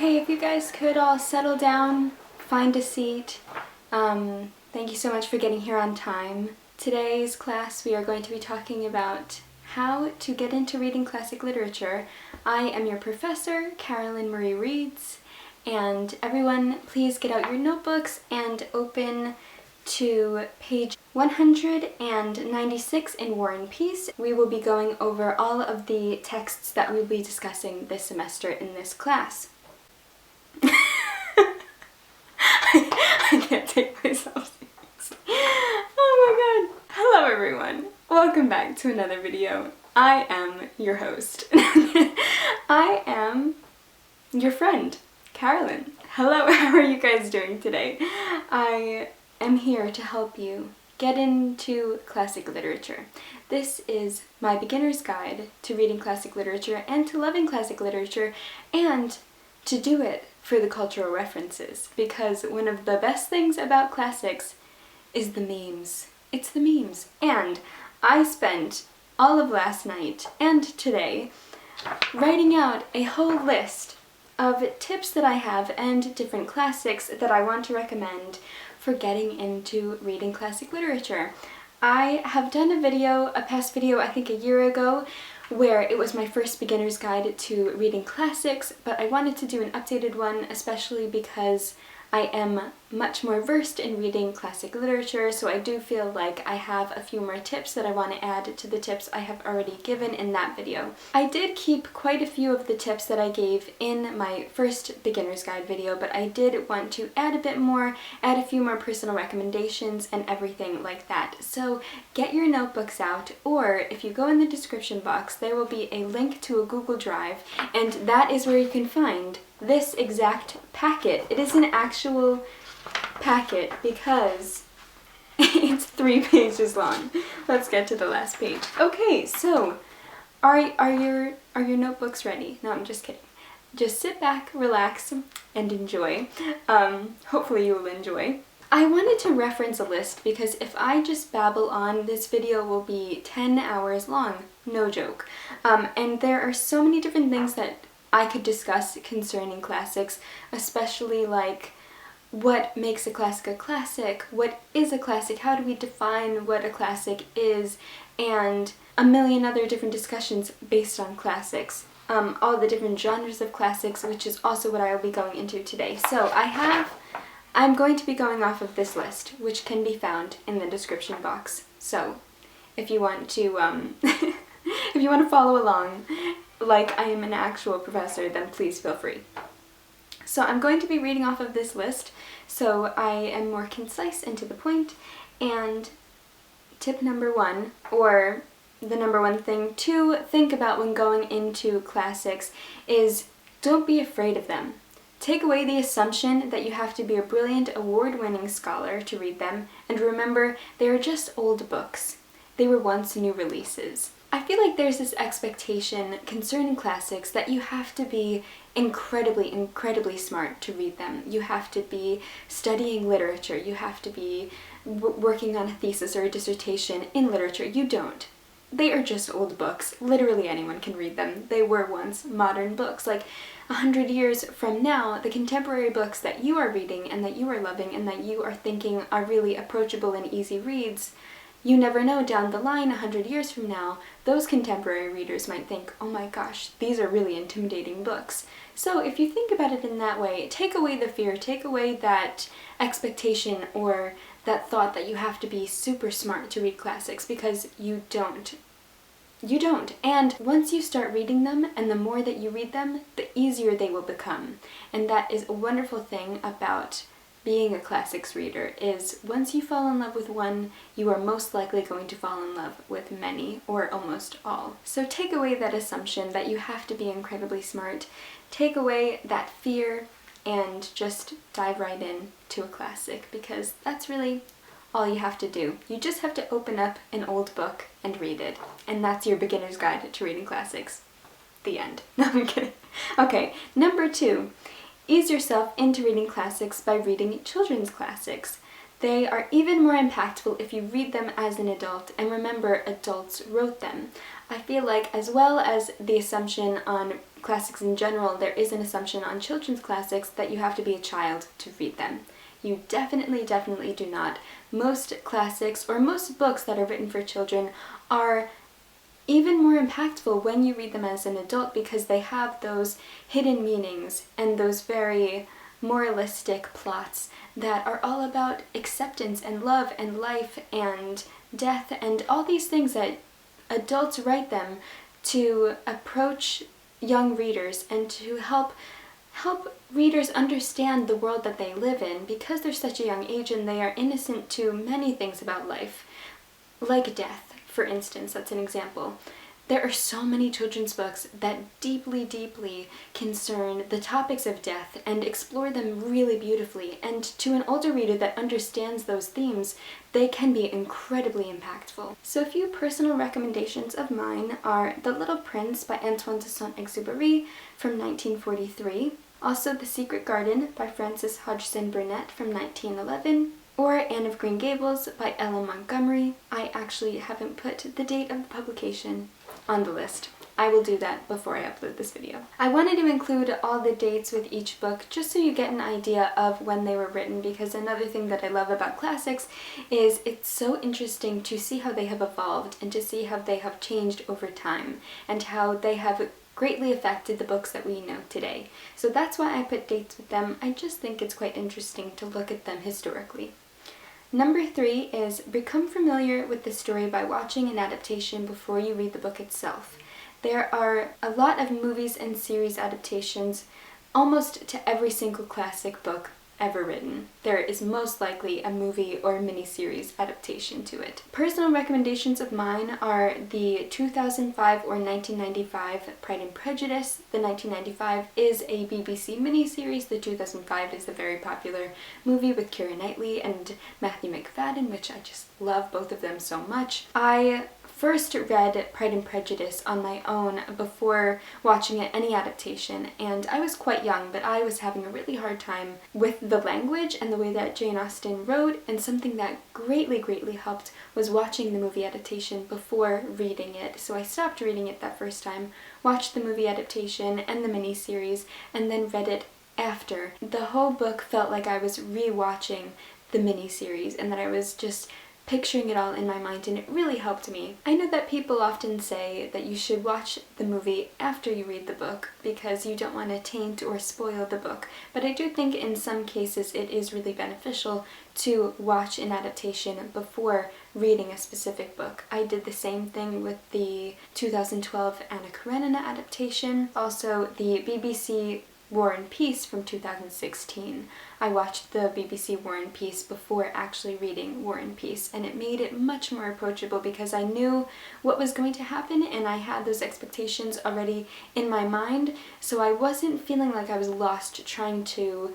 Okay, if you guys could all settle down, find a seat. Thank you so much for getting here on time. Today's class we are going to be talking about how to get into reading classic literature. I am your professor, CarolynMarieReads, and everyone please get out your notebooks and open to page 196 in War and Peace. We will be going over all of the texts that we'll be discussing this semester in this class. I can't take myself seriously. Oh my god. Hello everyone. Welcome back to another video. I am your host. I am your friend, Carolyn. Hello, how are you guys doing today? I am here to help you get into classic literature. This is my beginner's guide to reading classic literature and to loving classic literature, and to do it for the cultural references, because one of the best things about classics is the memes. It's the memes. And I spent all of last night and today writing out a whole list of tips that I have and different classics that I want to recommend for getting into reading classic literature. I have done a past video I think a year ago, where it was my first beginner's guide to reading classics, but I wanted to do an updated one, especially because I am much more versed in reading classic literature, so I do feel like I have a few more tips that I want to add to the tips I have already given in that video. I did keep quite a few of the tips that I gave in my first beginner's guide video, but I did want to add a bit more, add a few more personal recommendations and everything like that. So get your notebooks out, or if you go in the description box, there will be a link to a Google Drive, and that is where you can find this exact packet. It is an actual packet because it's 3 pages long. Let's get to the last page. Okay, so are your notebooks ready? No, I'm just kidding. Just sit back, relax, and enjoy. Hopefully you will enjoy. I wanted to reference a list because if I just babble on, this video will be 10 hours long. No joke. And there are so many different things that I could discuss concerning classics, especially like what makes a classic, what is a classic, how do we define what a classic is, and a million other different discussions based on classics. All the different genres of classics, which is also what I will be going into today. So I'm going to be going off of this list, which can be found in the description box. So if you want to, if you want to follow along like I am an actual professor, then please feel free. So I'm going to be reading off of this list, so I am more concise and to the point. And tip number 1, or the number 1 thing to think about when going into classics, is don't be afraid of them. Take away the assumption that you have to be a brilliant, award-winning scholar to read them, and remember, they are just old books. They were once new releases. I feel like there's this expectation concerning classics that you have to be incredibly smart to read them. You have to be studying literature. You have to be working on a thesis or a dissertation in literature. You don't. They are just old books. Literally anyone can read them. They were once modern books. Like 100 years from now, the contemporary books that you are reading and that you are loving and that you are thinking are really approachable and easy reads, you never know, down the line, 100 years from now, those contemporary readers might think, oh my gosh, these are really intimidating books. So if you think about it in that way, take away the fear, take away that expectation or that thought that you have to be super smart to read classics, because you don't. You don't. And once you start reading them, and the more that you read them, the easier they will become. And that is a wonderful thing about being a classics reader, is once you fall in love with one, you are most likely going to fall in love with many, or almost all. So take away that assumption that you have to be incredibly smart, take away that fear, and just dive right in to a classic, because that's really all you have to do. You just have to open up an old book and read it, and that's your beginner's guide to reading classics. The end. No, I'm kidding. Okay, number 2. Ease yourself into reading classics by reading children's classics. They are even more impactful if you read them as an adult, and remember, adults wrote them. I feel like, as well as the assumption on classics in general, there is an assumption on children's classics that you have to be a child to read them. You definitely do not. Most classics, or most books that are written for children, are even more impactful when you read them as an adult because they have those hidden meanings and those very moralistic plots that are all about acceptance and love and life and death and all these things that adults write them to approach young readers and to help readers understand the world that they live in because they're such a young age and they are innocent to many things about life, like death, for instance. That's an example. There are so many children's books that deeply concern the topics of death and explore them really beautifully, and to an older reader that understands those themes, they can be incredibly impactful. So a few personal recommendations of mine are The Little Prince by Antoine de Saint-Exupéry from 1943, also The Secret Garden by Frances Hodgson Burnett from 1911, or Anne of Green Gables by Ella Montgomery. I actually haven't put the date of the publication on the list. I will do that before I upload this video. I wanted to include all the dates with each book just so you get an idea of when they were written, because another thing that I love about classics is it's so interesting to see how they have evolved and to see how they have changed over time and how they have greatly affected the books that we know today. So that's why I put dates with them. I just think it's quite interesting to look at them historically. Number 3 is become familiar with the story by watching an adaptation before you read the book itself. There are a lot of movies and series adaptations almost to every single classic book ever written. There is most likely a movie or miniseries adaptation to it. Personal recommendations of mine are the 2005 or 1995 Pride and Prejudice. The 1995 is a BBC miniseries. The 2005 is a very popular movie with Keira Knightley and Matthew McFadden, which I just love both of them so much. I first read Pride and Prejudice on my own before watching any adaptation, and I was quite young, but I was having a really hard time with the language and the way that Jane Austen wrote, and something that greatly helped was watching the movie adaptation before reading it. So I stopped reading it that first time, watched the movie adaptation and the miniseries, and then read it after. The whole book felt like I was re-watching the miniseries and that I was just picturing it all in my mind, and it really helped me. I know that people often say that you should watch the movie after you read the book because you don't want to taint or spoil the book, but I do think in some cases it is really beneficial to watch an adaptation before reading a specific book. I did the same thing with the 2012 Anna Karenina adaptation, also the BBC War and Peace from 2016. I watched the BBC War and Peace before actually reading War and Peace, and it made it much more approachable because I knew what was going to happen and I had those expectations already in my mind, so I wasn't feeling like I was lost trying to,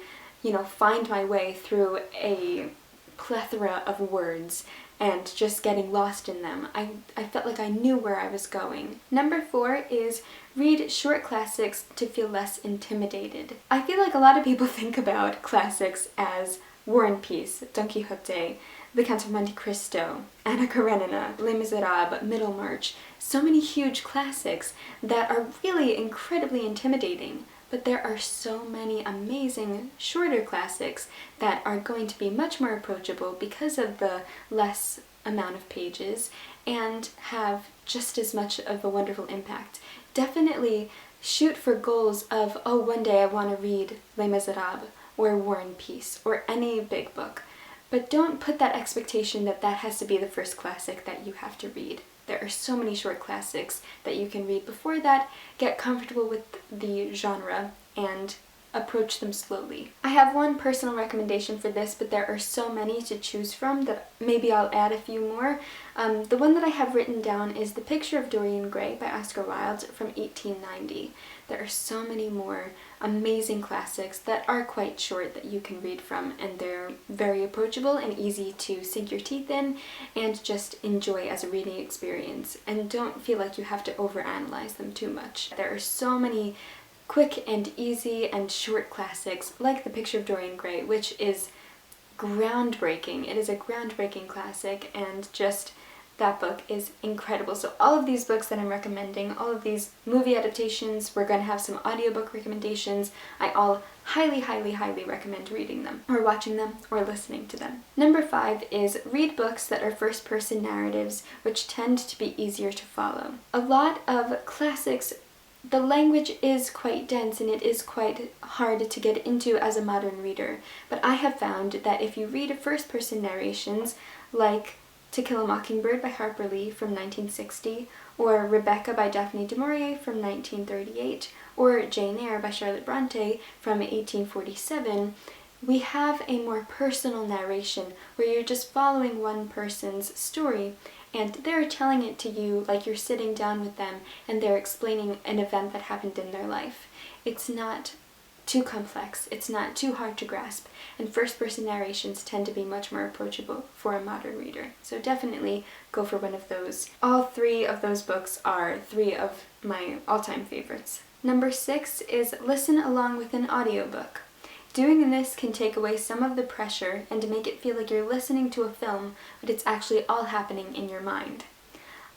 find my way through a plethora of words and just getting lost in them. I felt like I knew where I was going. Number 4 is read short classics to feel less intimidated. I feel like a lot of people think about classics as War and Peace, Don Quixote, The Count of Monte Cristo, Anna Karenina, Les Miserables, Middlemarch, so many huge classics that are really incredibly intimidating. But there are so many amazing shorter classics that are going to be much more approachable because of the less amount of pages and have just as much of a wonderful impact. Definitely shoot for goals of, oh, one day I want to read Les Miserables or War and Peace or any big book, but don't put that expectation that that has to be the first classic that you have to read. There are so many short classics that you can read before that, get comfortable with the genre, and approach them slowly. I have one personal recommendation for this, but there are so many to choose from that maybe I'll add a few more. The one that I have written down is The Picture of Dorian Gray by Oscar Wilde from 1890. There are so many more amazing classics that are quite short that you can read from, and they're very approachable and easy to sink your teeth in and just enjoy as a reading experience, and don't feel like you have to overanalyze them too much. There are so many quick and easy and short classics like The Picture of Dorian Gray, which is groundbreaking. It is a groundbreaking classic and just That book is incredible. So all of these books that I'm recommending, all of these movie adaptations, we're going to have some audiobook recommendations. I all highly, highly, highly recommend reading them, or watching them, or listening to them. Number 5 is read books that are first-person narratives, which tend to be easier to follow. A lot of classics, the language is quite dense and it is quite hard to get into as a modern reader, but I have found that if you read first-person narrations like To Kill a Mockingbird by Harper Lee from 1960, or Rebecca by Daphne du Maurier from 1938, or Jane Eyre by Charlotte Bronte from 1847, we have a more personal narration where you're just following one person's story and they're telling it to you like you're sitting down with them and they're explaining an event that happened in their life. It's not too complex, it's not too hard to grasp, and first-person narrations tend to be much more approachable for a modern reader. So definitely go for one of those. All 3 of those books are 3 of my all-time favorites. Number 6 is listen along with an audiobook. Doing this can take away some of the pressure and make it feel like you're listening to a film, but it's actually all happening in your mind.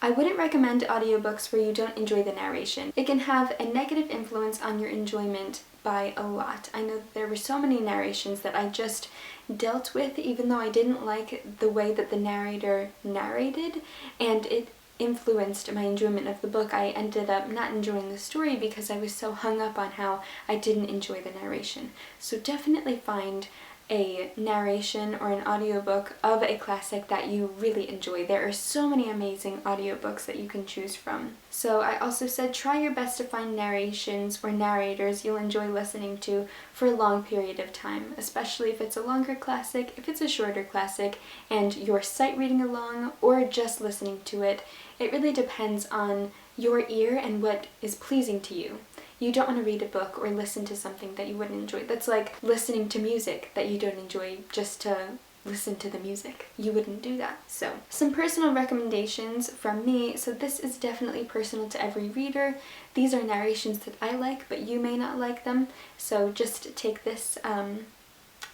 I wouldn't recommend audiobooks where you don't enjoy the narration. It can have a negative influence on your enjoyment by a lot. I know that there were so many narrations that I just dealt with even though I didn't like the way that the narrator narrated, and it influenced my enjoyment of the book. I ended up not enjoying the story because I was so hung up on how I didn't enjoy the narration. So definitely find a narration or an audiobook of a classic that you really enjoy. There are so many amazing audiobooks that you can choose from. So I also said try your best to find narrations or narrators you'll enjoy listening to for a long period of time, especially if it's a longer classic, if it's a shorter classic, and you're sight reading along or just listening to it. It really depends on your ear and what is pleasing to you. You don't want to read a book or listen to something that you wouldn't enjoy. That's like listening to music that you don't enjoy just to listen to the music. You wouldn't do that. So, some personal recommendations from me. So this is definitely personal to every reader. These are narrations that I like, but you may not like them. So just take this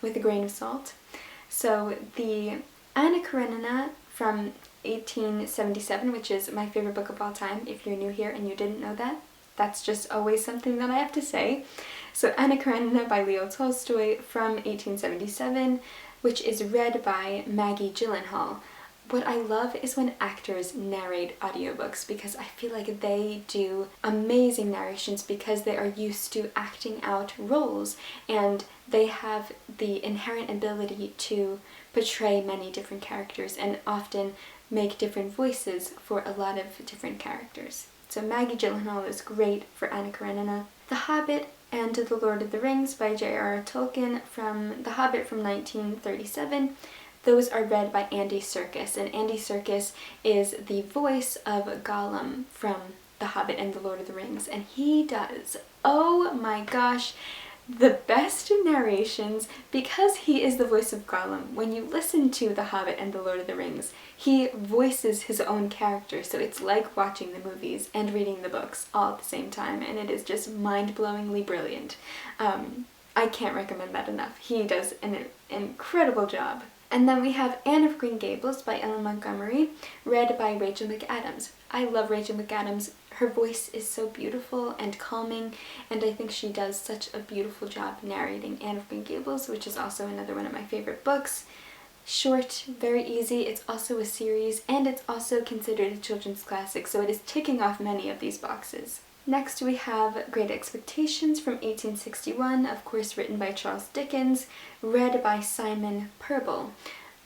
with a grain of salt. So the Anna Karenina from 1877, which is my favorite book of all time, if you're new here and you didn't know that. That's just always something that I have to say. So Anna Karenina by Leo Tolstoy from 1877, which is read by Maggie Gyllenhaal. What I love is when actors narrate audiobooks because I feel like they do amazing narrations because they are used to acting out roles and they have the inherent ability to portray many different characters and often make different voices for a lot of different characters. So Maggie Gyllenhaal is great for Anna Karenina. The Hobbit and The Lord of the Rings by J.R.R. Tolkien from The Hobbit from 1937. Those are read by Andy Serkis, and Andy Serkis is the voice of Gollum from The Hobbit and The Lord of the Rings, and he does, oh my gosh, the best narrations because he is the voice of Gollum. When you listen to The Hobbit and The Lord of the Rings, he voices his own character, so it's like watching the movies and reading the books all at the same time, and it is just mind-blowingly brilliant. I can't recommend that enough. He does an incredible job. And then we have Anne of Green Gables by Ellen Montgomery, read by Rachel McAdams. I love Rachel McAdams. Her voice is so beautiful and calming, and I think she does such a beautiful job narrating Anne of Green Gables, which is also another one of my favorite books. Short, very easy, it's also a series, and it's also considered a children's classic, so it is ticking off many of these boxes. Next we have Great Expectations from 1861, of course written by Charles Dickens, read by Simon Purble.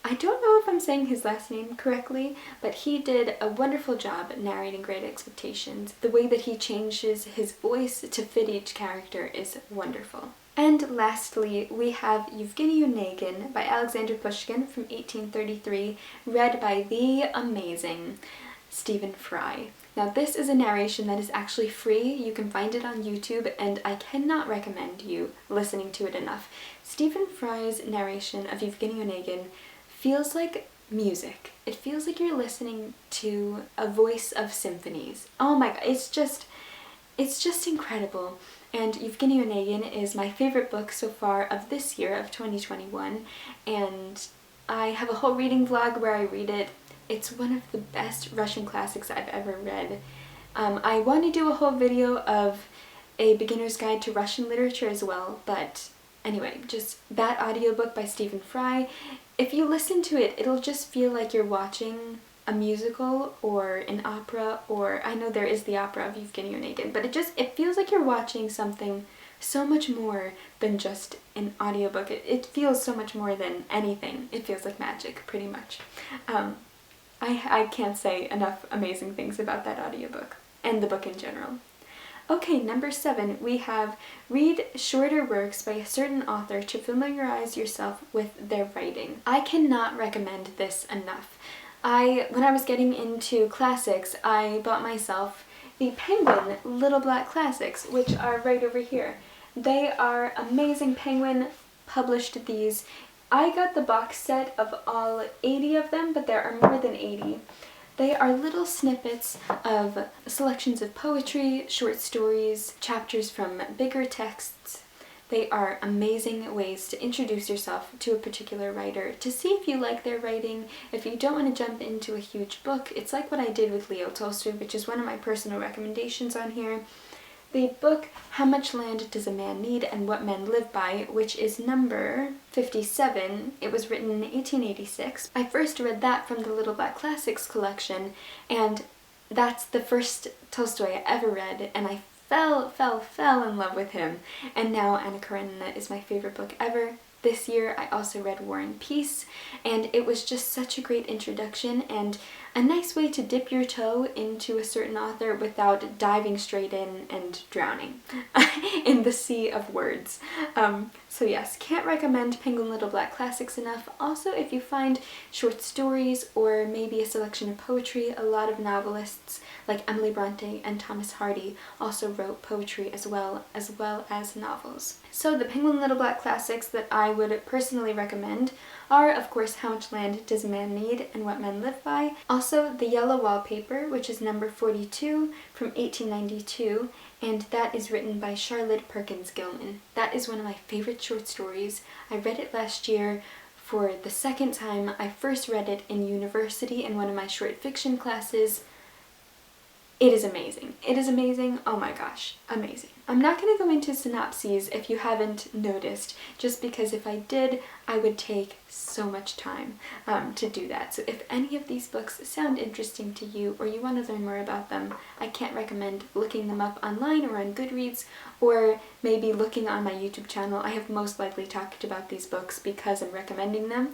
I don't know if I'm saying his last name correctly, but he did a wonderful job narrating Great Expectations. The way that he changes his voice to fit each character is wonderful. And lastly, we have Yevgeny Onegin by Alexander Pushkin from 1833, read by the amazing Stephen Fry. Now this is a narration that is actually free. You can find it on YouTube, and I cannot recommend you listening to it enough. Stephen Fry's narration of Yevgeny Onegin feels like music. It feels like you're listening to a voice of symphonies. Oh my god, it's just incredible. And Yevgeny Onegin is my favorite book so far of this year, of 2021, and I have a whole reading vlog where I read it It's one of the best Russian classics I've ever read. I want to do a whole video of a beginner's guide to Russian literature as well, but anyway, just that audiobook by Stephen Fry. If you listen to it, it'll just feel like you're watching a musical or an opera, or I know there is the opera of Evgeny Onegin, but it feels like you're watching something so much more than just an audiobook. It feels so much more than anything. It feels like magic, pretty much. I can't say enough amazing things about that audiobook, and the book in general. Okay, number 7, we have read shorter works by a certain author to familiarize yourself with their writing. I cannot recommend this enough. When I was getting into classics, I bought myself the Penguin Little Black Classics, which are right over here. They are amazing. Penguin published these. I got the box set of all 80 of them, but there are more than 80. They are little snippets of selections of poetry, short stories, chapters from bigger texts. They are amazing ways to introduce yourself to a particular writer, to see if you like their writing. If you don't want to jump into a huge book, it's like what I did with Leo Tolstoy, which is one of my personal recommendations on here. The book, How Much Land Does a Man Need and What Men Live By, which is number 57. It was written in 1886. I first read that from the Little Black Classics collection, and that's the first Tolstoy I ever read, and I fell in love with him. And now Anna Karenina is my favorite book ever. This year I also read War and Peace, and it was just such a great introduction and a nice way to dip your toe into a certain author without diving straight in and drowning in the sea of words. So yes, can't recommend Penguin Little Black Classics enough. Also, if you find short stories or maybe a selection of poetry, a lot of novelists like Emily Bronte and Thomas Hardy also wrote poetry as well as novels. So the Penguin Little Black Classics that I would personally recommend are, of course, How Much Land Does a Man Need and What Men Live By. Also, The Yellow Wallpaper, which is number 42 from 1892, and that is written by Charlotte Perkins Gilman. That is one of my favorite short stories. I read it last year for the second time. I first read it in university in one of my short fiction classes. It is amazing. It is amazing. Oh my gosh, amazing. I'm not going to go into synopses if you haven't noticed, just because if I did, I would take so much time to do that. So if any of these books sound interesting to you or you want to learn more about them, I can't recommend looking them up online or on Goodreads, or maybe looking on my YouTube channel. I have most likely talked about these books because I'm recommending them,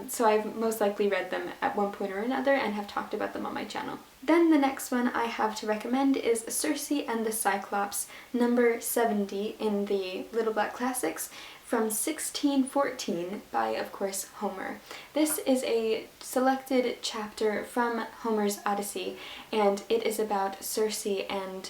so I've most likely read them at one point or another and have talked about them on my channel. Then the next one I have to recommend is Circe and the Cyclops, number 70 in the Little Black Classics, from 1614 by, of course, Homer. This is a selected chapter from Homer's Odyssey, and it is about Circe and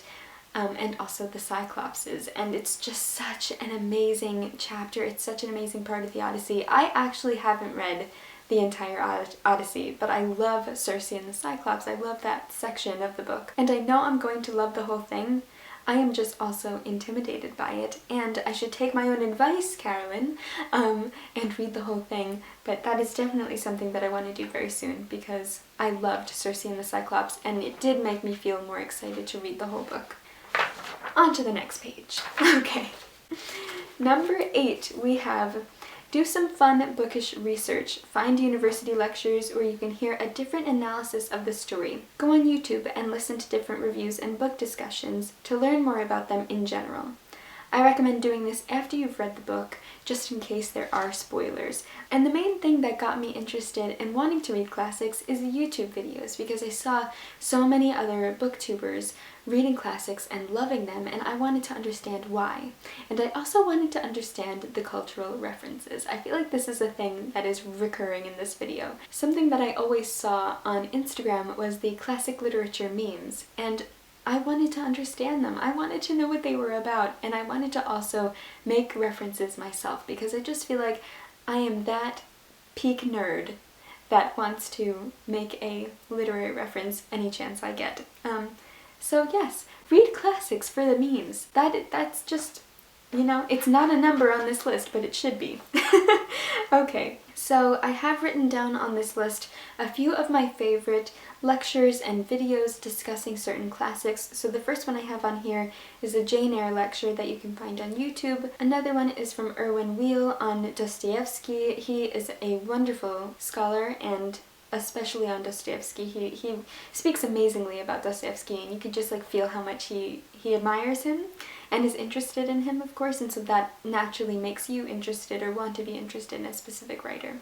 also the Cyclopses, and it's just such an amazing chapter. It's such an amazing part of the Odyssey. I actually haven't read the entire Odyssey, but I love Circe and the Cyclops. I love that section of the book, and I know I'm going to love the whole thing. I am just also intimidated by it, and I should take my own advice, Carolyn, and read the whole thing, but that is definitely something that I want to do very soon because I loved Circe and the Cyclops, and it did make me feel more excited to read the whole book. On to the next page. Okay. Number 8, we have do some fun bookish research. Find university lectures where you can hear a different analysis of the story. Go on YouTube and listen to different reviews and book discussions to learn more about them in general. I recommend doing this after you've read the book, just in case there are spoilers. And the main thing that got me interested in wanting to read classics is the YouTube videos, because I saw so many other booktubers reading classics and loving them, and I wanted to understand why. And I also wanted to understand the cultural references. I feel like this is a thing that is recurring in this video. Something that I always saw on Instagram was the classic literature memes, and I wanted to understand them. I wanted to know what they were about, and I wanted to also make references myself, because I just feel like I am that peak nerd that wants to make a literary reference any chance I get. So yes, read classics for the memes. That's just, you know, it's not a number on this list, but it should be. Okay, So I have written down on this list a few of my favorite lectures and videos discussing certain classics. So the first one I have on here is a Jane Eyre lecture that you can find on YouTube. Another one is from Erwin Weil on Dostoevsky. He is a wonderful scholar, and especially on Dostoevsky. He speaks amazingly about Dostoevsky, and you can just like feel how much he admires him and is interested in him, of course, and so that naturally makes you interested or want to be interested in a specific writer.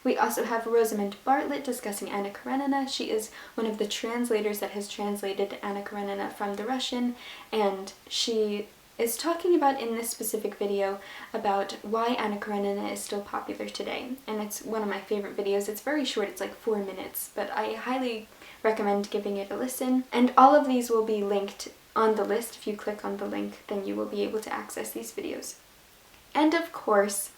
We also have Rosamund Bartlett discussing Anna Karenina. She is one of the translators that has translated Anna Karenina from the Russian, and she is talking about in this specific video about why Anna Karenina is still popular today. And it's one of my favorite videos. It's very short, it's like 4 minutes, but I highly recommend giving it a listen. And all of these will be linked on the list. If you click on the link, then you will be able to access these videos. And of course,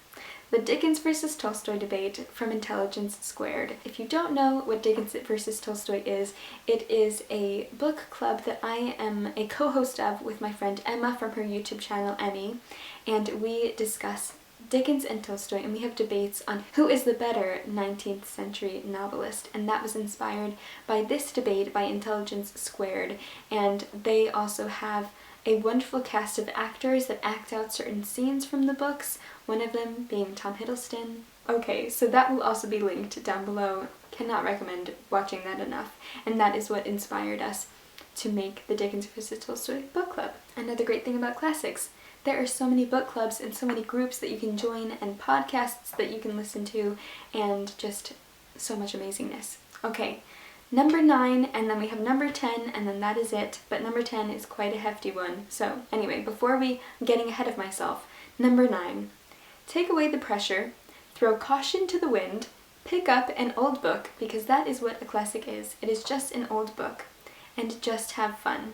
the Dickens versus Tolstoy debate from Intelligence Squared. If you don't know what Dickens versus Tolstoy is, it is a book club that I am a co-host of with my friend Emma from her YouTube channel, Emmy, and we discuss Dickens and Tolstoy, and we have debates on who is the better 19th century novelist, and that was inspired by this debate by Intelligence Squared, and they also have a wonderful cast of actors that act out certain scenes from the books, one of them being Tom Hiddleston. Okay, so that will also be linked down below. Cannot recommend watching that enough, and that is what inspired us to make the Dickens vs. Tolstoy book club. Another great thing about classics, there are so many book clubs and so many groups that you can join and podcasts that you can listen to, and just so much amazingness. Okay, number 9, and then we have number 10, and then that is it. But number 10 is quite a hefty one. So anyway, before I'm getting ahead of myself, number 9. Take away the pressure, throw caution to the wind, pick up an old book, because that is what a classic is. It is just an old book, and just have fun.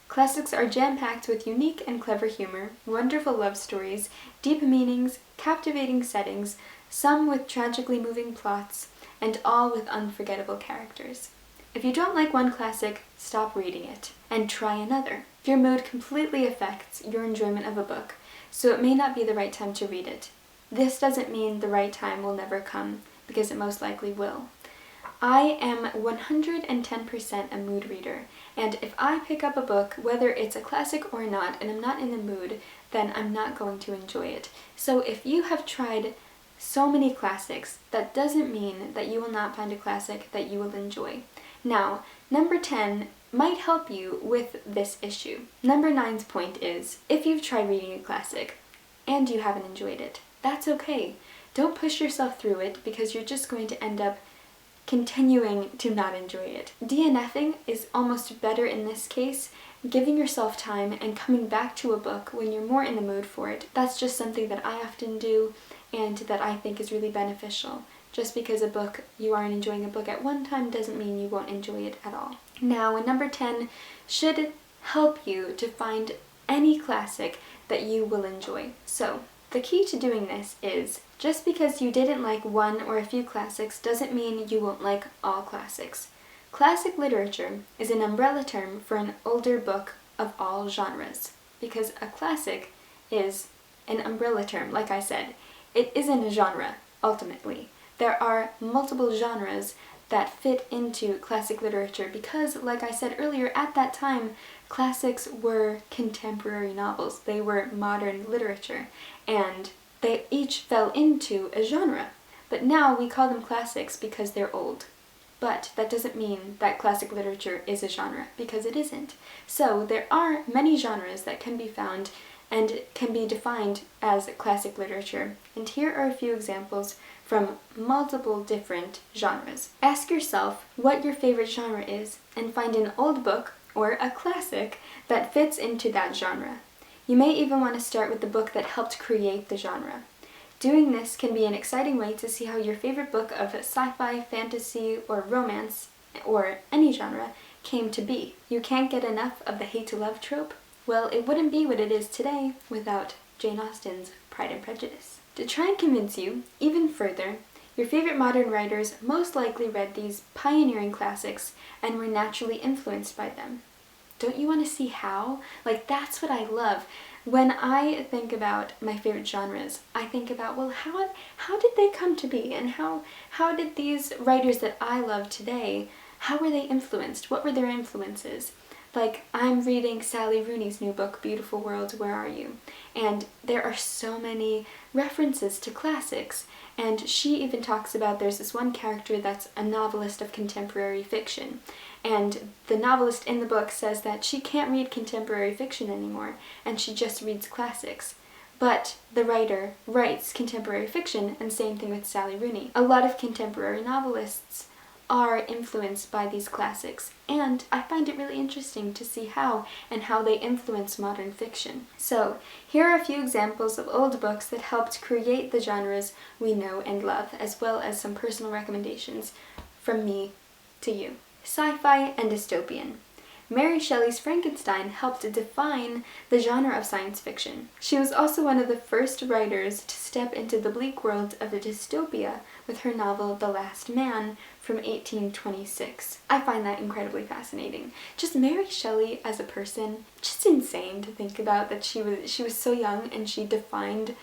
Classics are jam-packed with unique and clever humor, wonderful love stories, deep meanings, captivating settings, some with tragically moving plots, and all with unforgettable characters. If you don't like one classic, stop reading it, and try another. Your mood completely affects your enjoyment of a book, so it may not be the right time to read it. This doesn't mean the right time will never come, because it most likely will. I am 110% a mood reader, and if I pick up a book, whether it's a classic or not, and I'm not in the mood, then I'm not going to enjoy it. So if you have tried so many classics, that doesn't mean that you will not find a classic that you will enjoy. Now, number 10 might help you with this issue. Number 9's point is, if you've tried reading a classic and you haven't enjoyed it, that's okay. Don't push yourself through it, because you're just going to end up continuing to not enjoy it. DNFing is almost better in this case, giving yourself time and coming back to a book when you're more in the mood for it. That's just something that I often do, and that I think is really beneficial. Just because you aren't enjoying a book at one time doesn't mean you won't enjoy it at all. Now, number 10 should help you to find any classic that you will enjoy. So, the key to doing this is, just because you didn't like one or a few classics doesn't mean you won't like all classics. Classic literature is an umbrella term for an older book of all genres, because a classic is an umbrella term, like I said. It isn't a genre, ultimately. There are multiple genres that fit into classic literature because, like I said earlier, at that time, classics were contemporary novels. They were modern literature, and they each fell into a genre. But now we call them classics because they're old. But that doesn't mean that classic literature is a genre, because it isn't. So there are many genres that can be found and can be defined as classic literature. And here are a few examples from multiple different genres. Ask yourself what your favorite genre is and find an old book or a classic that fits into that genre. You may even want to start with the book that helped create the genre. Doing this can be an exciting way to see how your favorite book of sci-fi, fantasy, or romance, or any genre, came to be. You can't get enough of the hate-to-love trope? Well, it wouldn't be what it is today without Jane Austen's Pride and Prejudice. To try and convince you even further, your favorite modern writers most likely read these pioneering classics and were naturally influenced by them. Don't you want to see how? Like, that's what I love. When I think about my favorite genres, I think about, well, how did they come to be, and how did these writers that I love today, how were they influenced? What were their influences? Like, I'm reading Sally Rooney's new book, Beautiful World, Where Are You? And there are so many references to classics. And she even talks about, there's this one character that's a novelist of contemporary fiction. And the novelist in the book says that she can't read contemporary fiction anymore, and she just reads classics. But the writer writes contemporary fiction, and same thing with Sally Rooney. A lot of contemporary novelists are influenced by these classics, and I find it really interesting to see how they influence modern fiction. So here are a few examples of old books that helped create the genres we know and love, as well as some personal recommendations from me to you. Sci-fi and dystopian. Mary Shelley's Frankenstein helped define the genre of science fiction. She was also one of the first writers to step into the bleak world of a dystopia with her novel The Last Man from 1826. I find that incredibly fascinating. Just Mary Shelley as a person, just insane to think about that she was so young and she defined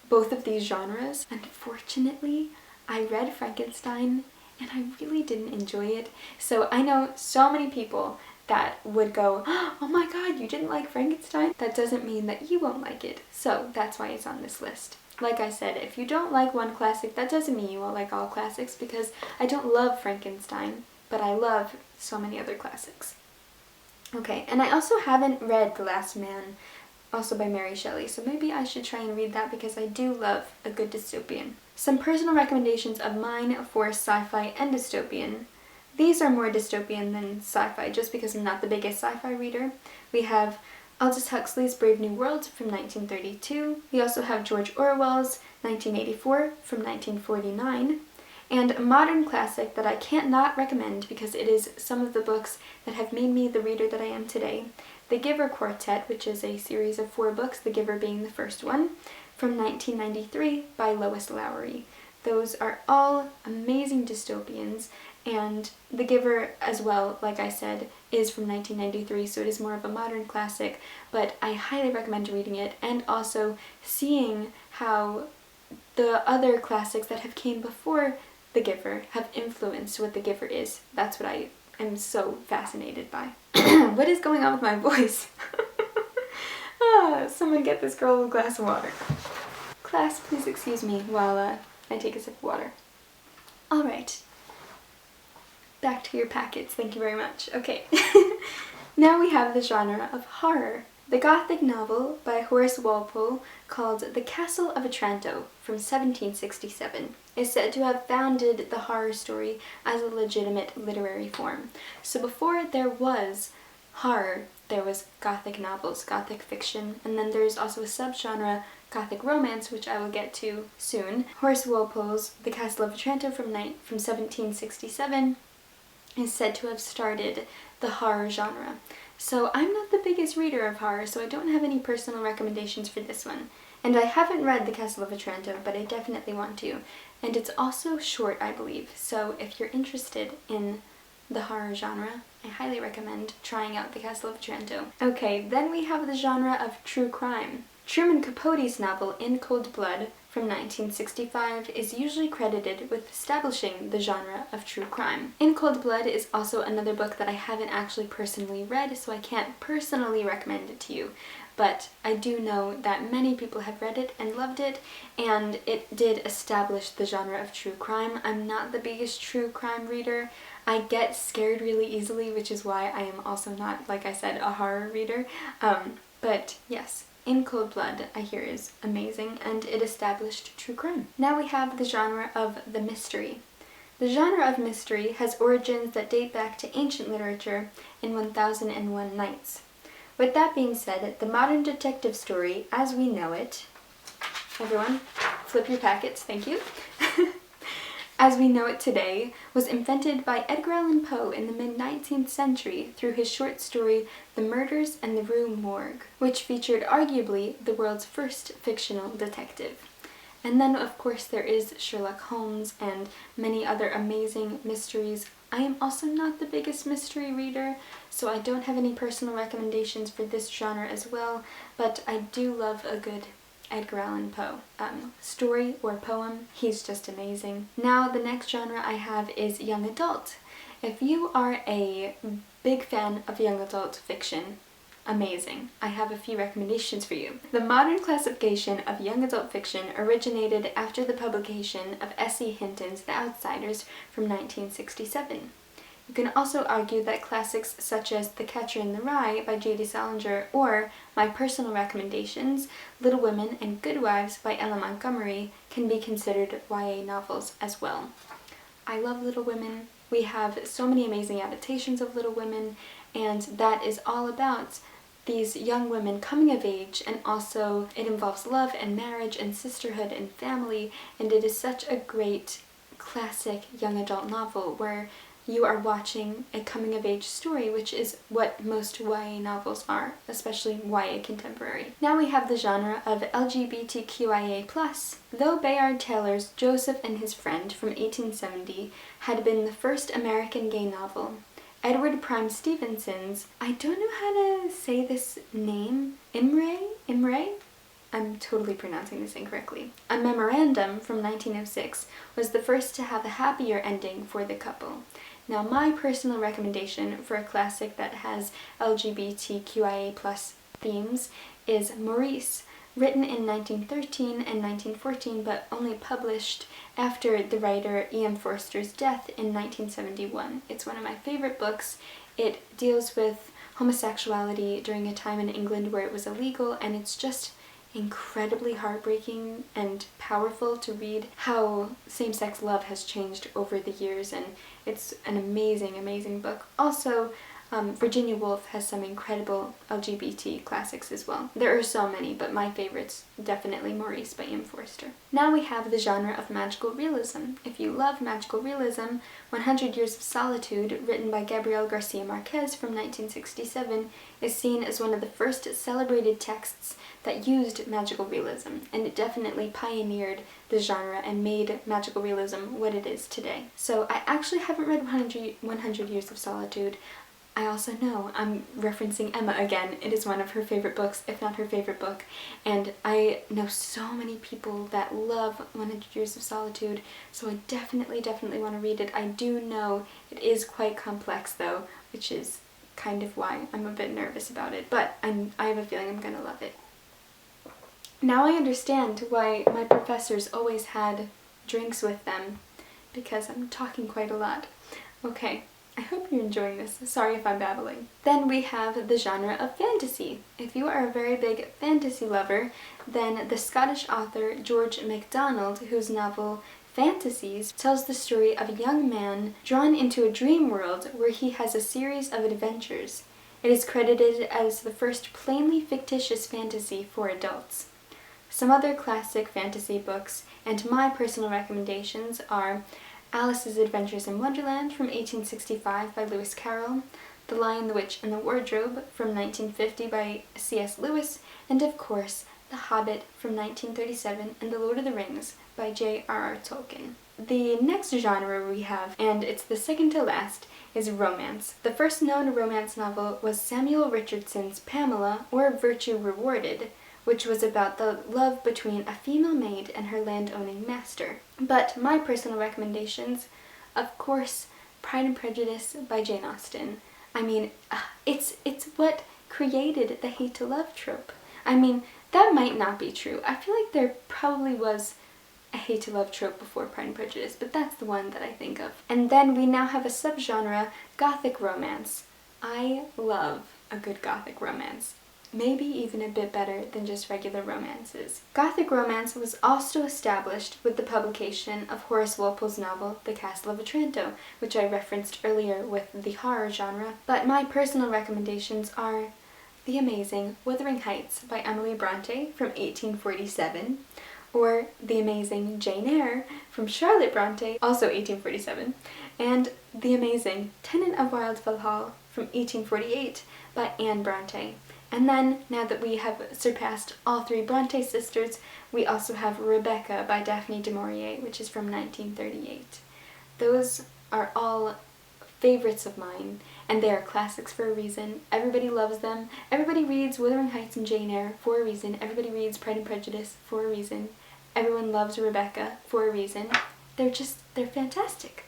both of these genres. Unfortunately, I read Frankenstein and I really didn't enjoy it. So I know so many people that would go, oh my god, you didn't like Frankenstein? That doesn't mean that you won't like it. So that's why it's on this list. Like I said, if you don't like one classic, that doesn't mean you won't like all classics, because I don't love Frankenstein, but I love so many other classics. Okay, and I also haven't read The Last Man, also by Mary Shelley, so maybe I should try and read that because I do love a good dystopian. Some personal recommendations of mine for sci-fi and dystopian. These are more dystopian than sci-fi, just because I'm not the biggest sci-fi reader. We have Aldous Huxley's Brave New World from 1932. We also have George Orwell's 1984 from 1949. And a modern classic that I can't not recommend because it is some of the books that have made me the reader that I am today. The Giver Quartet, which is a series of 4 books, The Giver being the first one, from 1993 by Lois Lowry. Those are all amazing dystopians, and The Giver as well, like I said, is from 1993, so it is more of a modern classic, but I highly recommend reading it and also seeing how the other classics that have came before The Giver have influenced what The Giver is. That's what I am so fascinated by. What is going on with my voice? Someone get this girl a glass of water. Class, please excuse me while I take a sip of water. Alright. Back to your packets, thank you very much. Okay. Now we have the genre of horror. The Gothic novel by Horace Walpole called The Castle of Otranto from 1767 is said to have founded the horror story as a legitimate literary form. So before there was horror, there was Gothic novels, Gothic fiction, and then there's also a subgenre, Gothic romance, which I will get to soon. Horace Walpole's The Castle of Otranto from 1767 is said to have started the horror genre. So I'm not the biggest reader of horror, so I don't have any personal recommendations for this one. And I haven't read The Castle of Otranto, but I definitely want to. And it's also short, I believe, so if you're interested in the horror genre, I highly recommend trying out The Castle of Otranto. Okay, then we have the genre of true crime. Truman Capote's novel In Cold Blood from 1965 is usually credited with establishing the genre of true crime. In Cold Blood is also another book that I haven't actually personally read, so I can't personally recommend it to you. But I do know that many people have read it and loved it, and it did establish the genre of true crime. I'm not the biggest true crime reader. I get scared really easily, which is why I am also not, like I said, a horror reader. But yes. In Cold Blood, I hear, is amazing, and it established true crime. Now we have the genre of the mystery. The genre of mystery has origins that date back to ancient literature in 1001 Nights. With that being said, the modern detective story, as we know it, everyone, flip your packets, thank you, as we know it today, was invented by Edgar Allan Poe in the mid-19th century through his short story The Murders in the Rue Morgue, which featured arguably the world's first fictional detective. And then of course there is Sherlock Holmes and many other amazing mysteries. I am also not the biggest mystery reader, so I don't have any personal recommendations for this genre as well, but I do love a good Edgar Allan Poe story or poem. He's just amazing. Now the next genre I have is young adult. If you are a big fan of young adult fiction, amazing. I have a few recommendations for you. The modern classification of young adult fiction originated after the publication of S.E. Hinton's The Outsiders from 1967. You can also argue that classics such as The Catcher in the Rye by J.D. Salinger or my personal recommendations, Little Women and Good Wives by Ella Montgomery, can be considered YA novels as well. I love Little Women. We have so many amazing adaptations of Little Women, and that is all about these young women coming of age, and also it involves love and marriage and sisterhood and family, and it is such a great classic young adult novel where you are watching a coming of age story, which is what most YA novels are, especially YA contemporary. Now we have the genre of LGBTQIA+. Though Bayard Taylor's Joseph and His Friend from 1870 had been the first American gay novel, Edward Prime Stevenson's, I don't know how to say this name, Imre? I'm totally pronouncing this incorrectly. A Memorandum from 1906 was the first to have a happier ending for the couple. Now my personal recommendation for a classic that has LGBTQIA+ themes is Maurice, written in 1913 and 1914 but only published after the writer E.M. Forster's death in 1971. It's one of my favorite books. It deals with homosexuality during a time in England where it was illegal, and it's just incredibly heartbreaking and powerful to read how same-sex love has changed over the years, and it's an amazing book. Also, Virginia Woolf has some incredible LGBT classics as well. There are so many, but my favorites definitely Maurice by E.M. Forster. Now we have the genre of magical realism. If you love magical realism, 100 Years of Solitude, written by Gabriel Garcia Marquez from 1967, is seen as one of the first celebrated texts that used magical realism, and it definitely pioneered the genre and made magical realism what it is today. So I actually haven't read 100 Years of Solitude. I also know I'm referencing Emma again. It is one of her favorite books, if not her favorite book, and I know so many people that love 100 Years of Solitude, so I definitely want to read it. I do know it is quite complex though, which is kind of why I'm a bit nervous about it, but I have a feeling I'm gonna love it. Now I understand why my professors always had drinks with them, because I'm talking quite a lot. Okay. I hope you're enjoying this. Sorry if I'm babbling. Then we have the genre of fantasy. If you are a very big fantasy lover, then the Scottish author George MacDonald, whose novel Fantasies tells the story of a young man drawn into a dream world where he has a series of adventures. It is credited as the first plainly fictitious fantasy for adults. Some other classic fantasy books and my personal recommendations are Alice's Adventures in Wonderland from 1865 by Lewis Carroll, The Lion, the Witch, and the Wardrobe from 1950 by C.S. Lewis, and of course, The Hobbit from 1937 and The Lord of the Rings by J.R.R. Tolkien. The next genre we have, and it's the second to last, is romance. The first known romance novel was Samuel Richardson's Pamela, or Virtue Rewarded, which was about the love between a female maid and her land-owning master. But my personal recommendations, of course, Pride and Prejudice by Jane Austen. I mean, it's what created the hate to love trope. I mean, that might not be true. I feel like there probably was a hate to love trope before Pride and Prejudice, but that's the one that I think of. And then we now have a subgenre, Gothic romance. I love a good Gothic romance. Maybe even a bit better than just regular romances. Gothic romance was also established with the publication of Horace Walpole's novel, The Castle of Otranto, which I referenced earlier with the horror genre. But my personal recommendations are the amazing Wuthering Heights by Emily Bronte from 1847, or the amazing Jane Eyre from Charlotte Bronte, also 1847, and the amazing Tenant of Wildfell Hall from 1848 by Anne Bronte. And then, now that we have surpassed all three Bronte sisters, we also have Rebecca by Daphne du Maurier, which is from 1938. Those are all favorites of mine, and they are classics for a reason. Everybody loves them. Everybody reads Wuthering Heights and Jane Eyre for a reason. Everybody reads Pride and Prejudice for a reason. Everyone loves Rebecca for a reason. They're fantastic.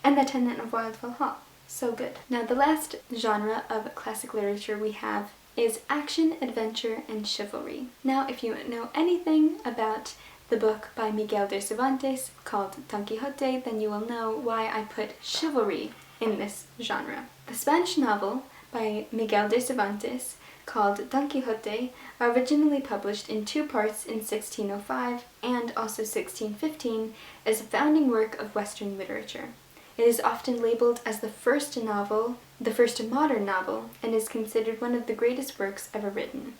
And The Tenant of Wildfell Hall. So good. Now the last genre of classic literature we have is action, adventure, and chivalry. Now if you know anything about the book by Miguel de Cervantes called Don Quixote, then you will know why I put chivalry in this genre. The Spanish novel by Miguel de Cervantes called Don Quixote, originally published in two parts in 1605 and also 1615, is a founding work of Western literature. It is often labeled as the first modern novel, and is considered one of the greatest works ever written.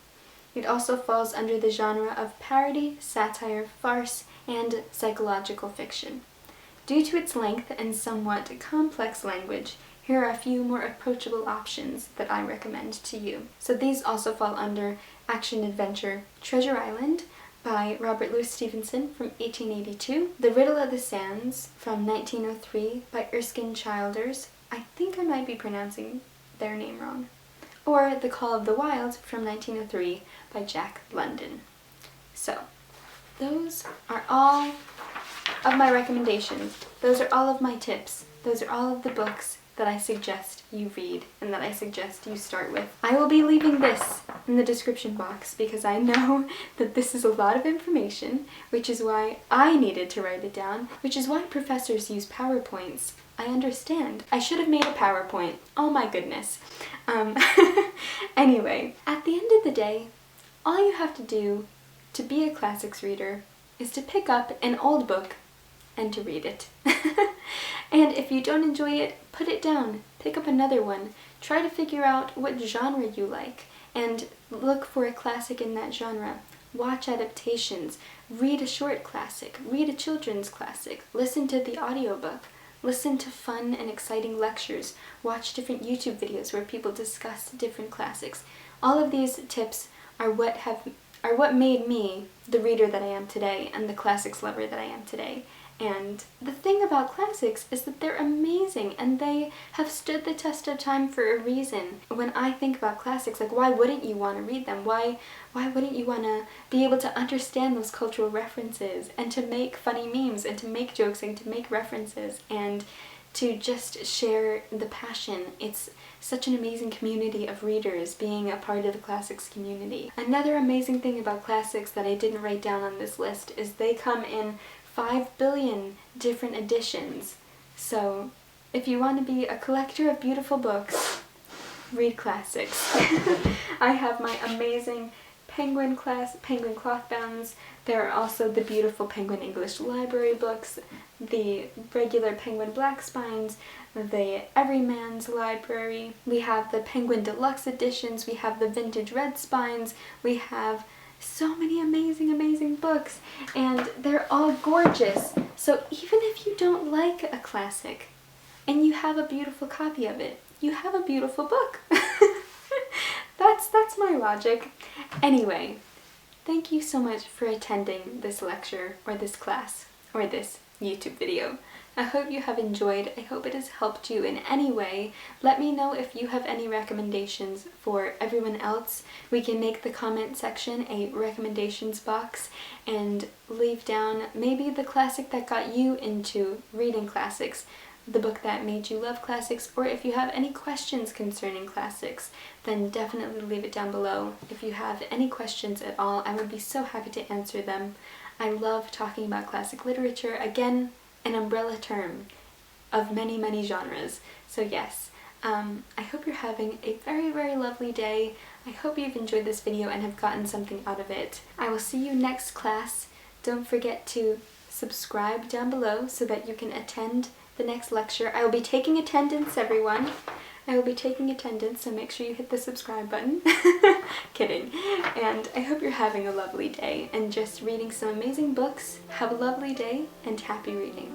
It also falls under the genre of parody, satire, farce, and psychological fiction. Due to its length and somewhat complex language, here are a few more approachable options that I recommend to you. So these also fall under action-adventure: Treasure Island by Robert Louis Stevenson from 1882, The Riddle of the Sands from 1903 by Erskine Childers. I think I might be pronouncing their name wrong. Or The Call of the Wild from 1903 by Jack London. So, those are all of my recommendations. Those are all of my tips. Those are all of the books that I suggest you read and that I suggest you start with. I will be leaving this in the description box because I know that this is a lot of information, which is why I needed to write it down, which is why professors use PowerPoints. I understand. I should have made a PowerPoint. Oh my goodness. Anyway, at the end of the day, all you have to do to be a classics reader is to pick up an old book and to read it. And if you don't enjoy it, put it down. Pick up another one. Try to figure out what genre you like and look for a classic in that genre. Watch adaptations. Read a short classic. Read a children's classic. Listen to the audiobook. Listen to fun and exciting lectures. Watch different YouTube videos where people discuss different classics. All of these tips are what made me the reader that I am today and the classics lover that I am today. And the thing about classics is that they're amazing and they have stood the test of time for a reason. When I think about classics, like, why wouldn't you want to read them? Why wouldn't you want to be able to understand those cultural references and to make funny memes and to make jokes and to make references and to just share the passion? It's such an amazing community of readers being a part of the classics community. Another amazing thing about classics that I didn't write down on this list is they come in 5 billion different editions. So if you want to be a collector of beautiful books, read classics. I have my amazing Penguin cloth bounds. There are also the beautiful Penguin English Library books, the regular Penguin black spines, the Everyman's Library. We have the Penguin Deluxe editions. We have the vintage red spines. We have so many amazing books, and they're all gorgeous. So even if you don't like a classic and you have a beautiful copy of it, you have a beautiful book. That's my logic. Anyway, thank you so much for attending this lecture or this class or this YouTube video. I hope you have enjoyed. I hope it has helped you in any way. Let me know if you have any recommendations for everyone else. We can make the comment section a recommendations box and leave down maybe the classic that got you into reading classics, the book that made you love classics, or if you have any questions concerning classics, then definitely leave it down below. If you have any questions at all, I would be so happy to answer them. I love talking about classic literature. Again, an umbrella term of many genres. So yes, I hope you're having a very lovely day. I hope you've enjoyed this video and have gotten something out of it. I will see you next class. Don't forget to subscribe down below so that you can attend the next lecture. I will be taking attendance, everyone. I will be taking attendance, so make sure you hit the subscribe button. Kidding. And I hope you're having a lovely day and just reading some amazing books. Have a lovely day and happy reading.